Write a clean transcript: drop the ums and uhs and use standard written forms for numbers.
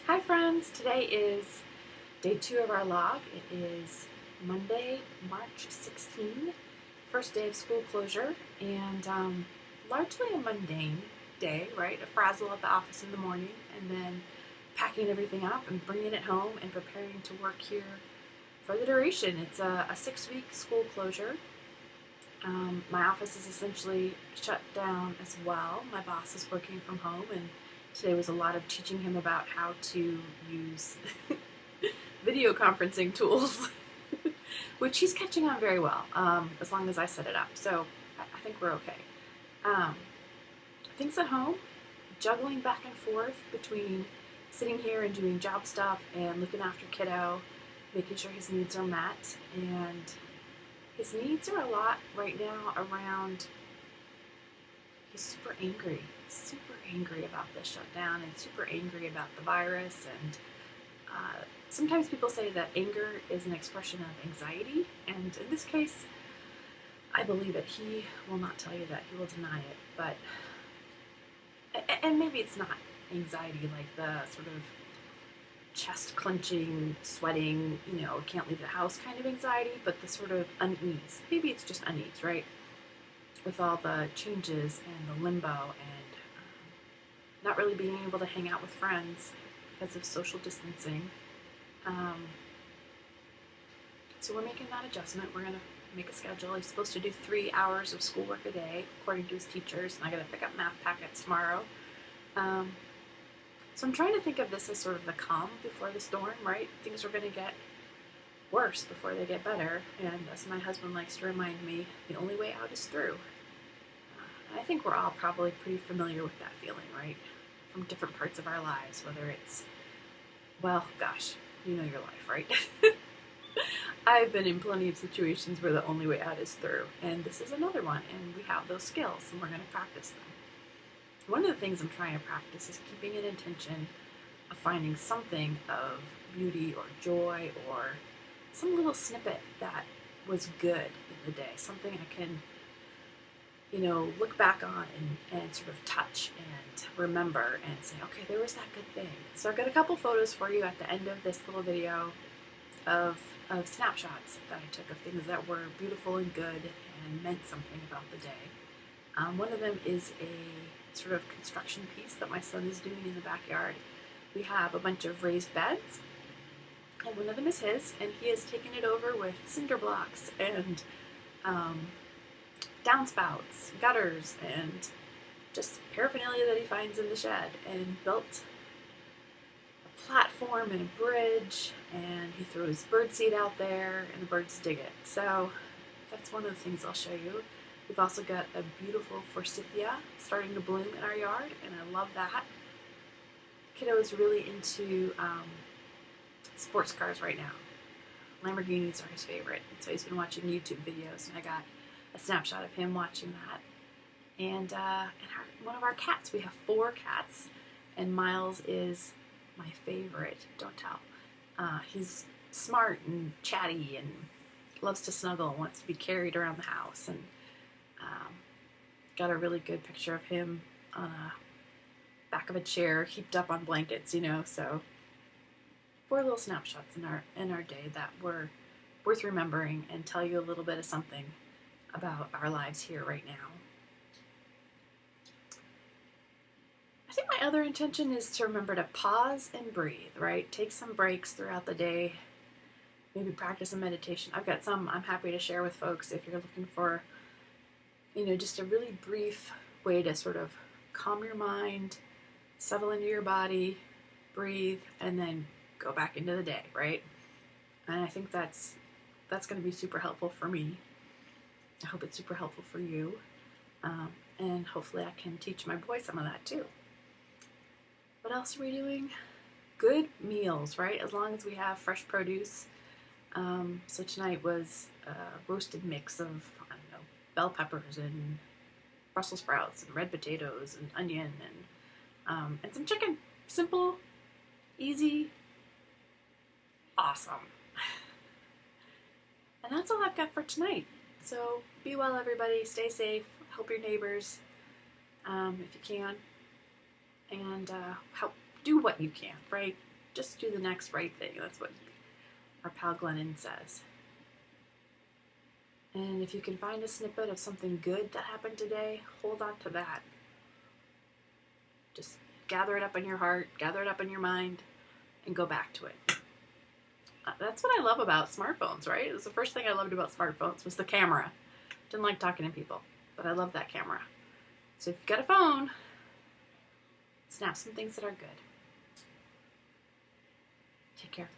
Hi friends, today is day 2 of our log. It is Monday, March 16, first day of school closure, and largely a mundane day, right? A frazzle at the office in the morning, and then packing everything up and bringing it home and preparing to work here for the duration. It's a 6-week school closure. My office is essentially shut down as well. My boss is working from home, and today was a lot of teaching him about how to use video conferencing tools, which he's catching on very well, as long as I set it up. So I think we're okay. Um, things at home, juggling back and forth between sitting here and doing job stuff and looking after kiddo, making sure his needs are met, and his needs are a lot right now around, he's super angry about this shutdown and super angry about the virus. And sometimes people say that anger is an expression of anxiety, and in this case, I believe it. He will not tell you that. He will deny it. But, and maybe it's not anxiety like the sort of chest clenching, sweating, can't leave the house kind of anxiety, but the sort of unease. Maybe it's just unease, right? With all the changes and the limbo and not really being able to hang out with friends because of social distancing. So we're making that adjustment. We're going to make a schedule. He's supposed to do 3 hours of schoolwork a day, according to his teachers, and I got to pick up math packets tomorrow. So I'm trying to think of this as sort of the calm before the storm, right? Things are going to get worse before they get better, and as my husband likes to remind me, the only way out is through. And I think we're all probably pretty familiar with that feeling, right? From different parts of our lives, whether it's, well, gosh, you know your life, right? I've been in plenty of situations where the only way out is through, and this is another one, and we have those skills, and we're going to practice them. One of the things I'm trying to practice is keeping an intention of finding something of beauty or joy or some little snippet that was good in the day, something I can, look back on and sort of touch and remember and say, okay, there was that good thing. So I've got a couple photos for you at the end of this little video of snapshots that I took of things that were beautiful and good and meant something about the day. One of them is a sort of construction piece that my son is doing in the backyard. We have a bunch of raised beds, and one of them is his, and he has taken it over with cinder blocks and downspouts, gutters, and just paraphernalia that he finds in the shed, and built a platform and a bridge, and he throws birdseed out there, and the birds dig it. So that's one of the things I'll show you. We've also got a beautiful forsythia starting to bloom in our yard, and I love that. Kiddo is really into sports cars right now. Lamborghinis are his favorite, and so he's been watching YouTube videos, and I got a snapshot of him watching that. And one of our cats, we have 4 cats, and Miles is my favorite, don't tell. He's smart and chatty and loves to snuggle and wants to be carried around the house, and got a really good picture of him on a back of a chair heaped up on blankets, so 4 little snapshots in our day that were worth remembering and tell you a little bit of something about our lives here right now. I think my other intention is to remember to pause and breathe, right? Take some breaks throughout the day, maybe practice a meditation. I've got some I'm happy to share with folks if you're looking for, just a really brief way to sort of calm your mind, settle into your body, breathe, and then go back into the day, right? And I think that's going to be super helpful for me. I hope it's super helpful for you. And hopefully I can teach my boy some of that too. What else are we doing? Good meals, right? As long as we have fresh produce. So tonight was a roasted mix of, bell peppers and Brussels sprouts and red potatoes and onion and some chicken. Simple, easy, awesome. And that's all I've got for tonight. So be well, everybody. Stay safe. Help your neighbors if you can. And help do what you can, right? just do the next right thing. That's what our pal Glennon says. And if you can find a snippet of something good that happened today, hold on to that. Just gather it up in your heart, gather it up in your mind, and go back to it. That's what I love about smartphones, right? It was the first thing I loved about smartphones was the camera. Didn't like talking to people, but I love that camera. So if you've got a phone, snap some things that are good. Take care.